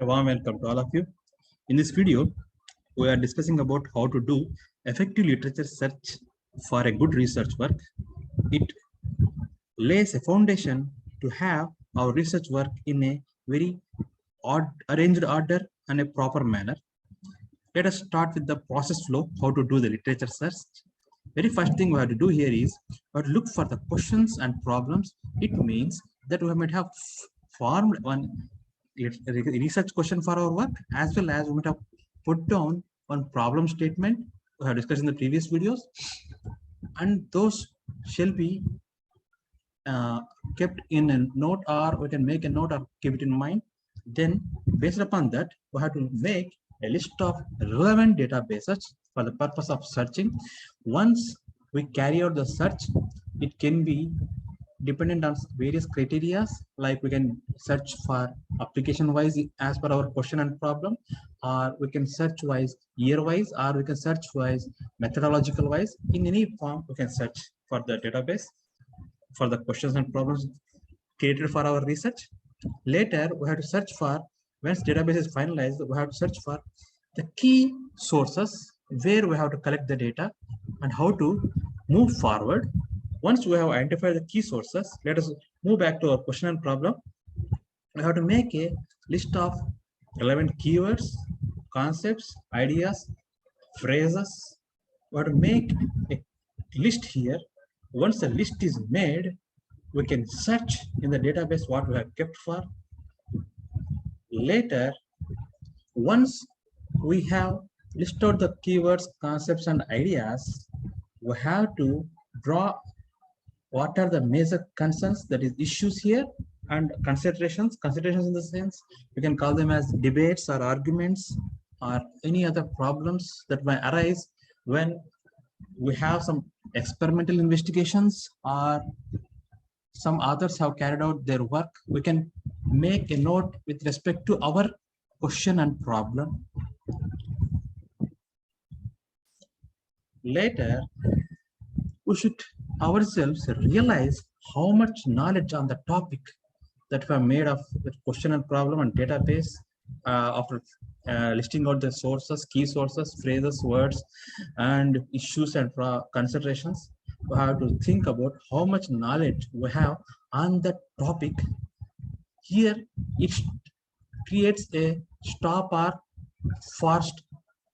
A warm welcome to all of you. In this video, we are discussing about how to do effective literature search for a good research work. It lays a foundation to have our research work in a very arranged order and a proper manner. Let us start with the process flow, how to do the literature search. Very first thing we have to do here is we have to look for the questions and problems. It means that we might have formed one research question for our work, as well as we might have put down one problem statement we have discussed in the previous videos, and those shall be kept in a note, or we can make a note or keep it in mind. Then based upon that, we have to make a list of relevant databases for the purpose of searching. Once we carry out the search, it can be dependent on various criteria, like we can search for application wise as per our question and problem, or we can search wise year wise, or we can search wise methodological wise. In any form we can search for the database for the questions and problems created for our research. Later we have to search for, once database is finalized, we have to search for the key sources where we have to collect the data and how to move forward. Once we have identified the key sources, let us move back to our question and problem. We have to make a list of relevant keywords, concepts, ideas, phrases. We have to make a list here. Once the list is made, we can search in the database what we have kept for. Later, once we have listed out the keywords, concepts, and ideas, we have to draw what are the major concerns, that is issues here, and considerations in the sense we can call them as debates or arguments or any other problems that may arise when we have some experimental investigations or some authors have carried out their work. We can make a note with respect to our question and problem. Later, we should ourselves realize how much knowledge on the topic that we have made of the question and problem and database after listing out the sources, key sources, phrases, words, and issues and considerations. We have to think about how much knowledge we have on that topic. Here, it creates a stop or fast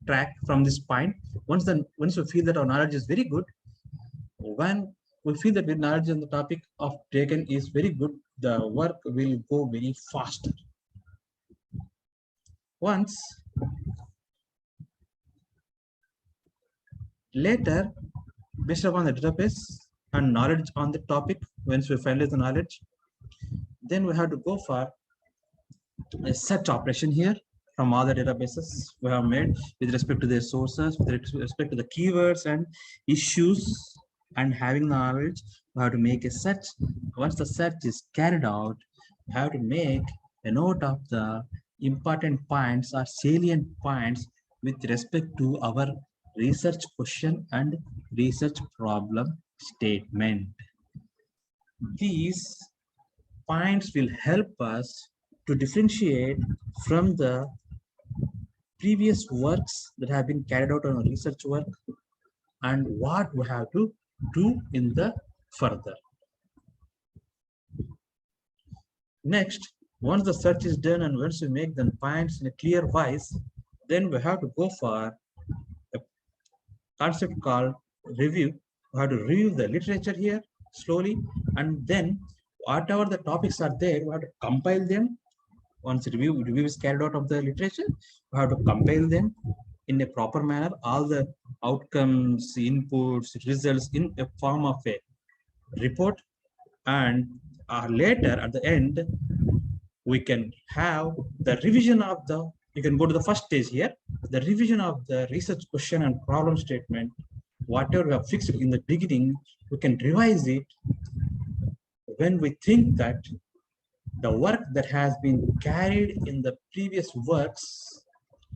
track from this point. Once we feel that our knowledge is very good, when we feel that the knowledge on the topic of taken is very good, the work will go very faster. Once later, based upon the database and knowledge on the topic, once we finalize the knowledge, then we have to go for a search operation here from all the databases we have made with respect to their sources, with respect to the keywords and issues. And having knowledge, we have to make a search. Once the search is carried out, we have to make a note of the important points or salient points with respect to our research question and research problem statement. These points will help us to differentiate from the previous works that have been carried out on research work and what we have to do in the further. Next, once the search is done and once we make the points in a clear wise, then we have to go for a concept called review. We have to review the literature here slowly, and then whatever the topics are there, we have to compile them. Once review is carried out of the literature, we have to compile them in a proper manner, all the outcomes, inputs, results in a form of a report, and later at the end we can have the revision of the, you can go to the first stage here, the revision of the research question and problem statement. Whatever we have fixed in the beginning, we can revise it when we think that the work that has been carried in the previous works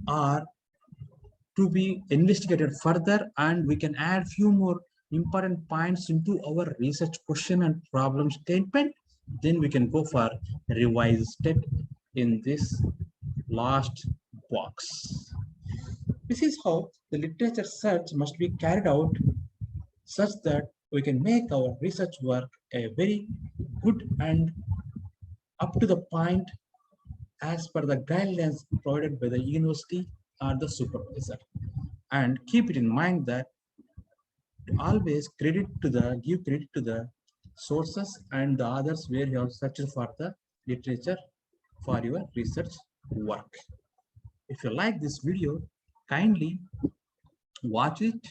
are to be investigated further, and we can add few more important points into our research question and problem statement. Then we can go for revised step in this last box. This is how the literature search must be carried out such that we can make our research work a very good and up to the point as per the guidelines provided by the university or the supervisor. And keep it in mind that always give credit to the sources and the others where you have searched for the literature for your research work. If you like this video, kindly watch it,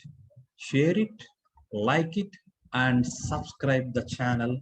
share it, like it, and subscribe the channel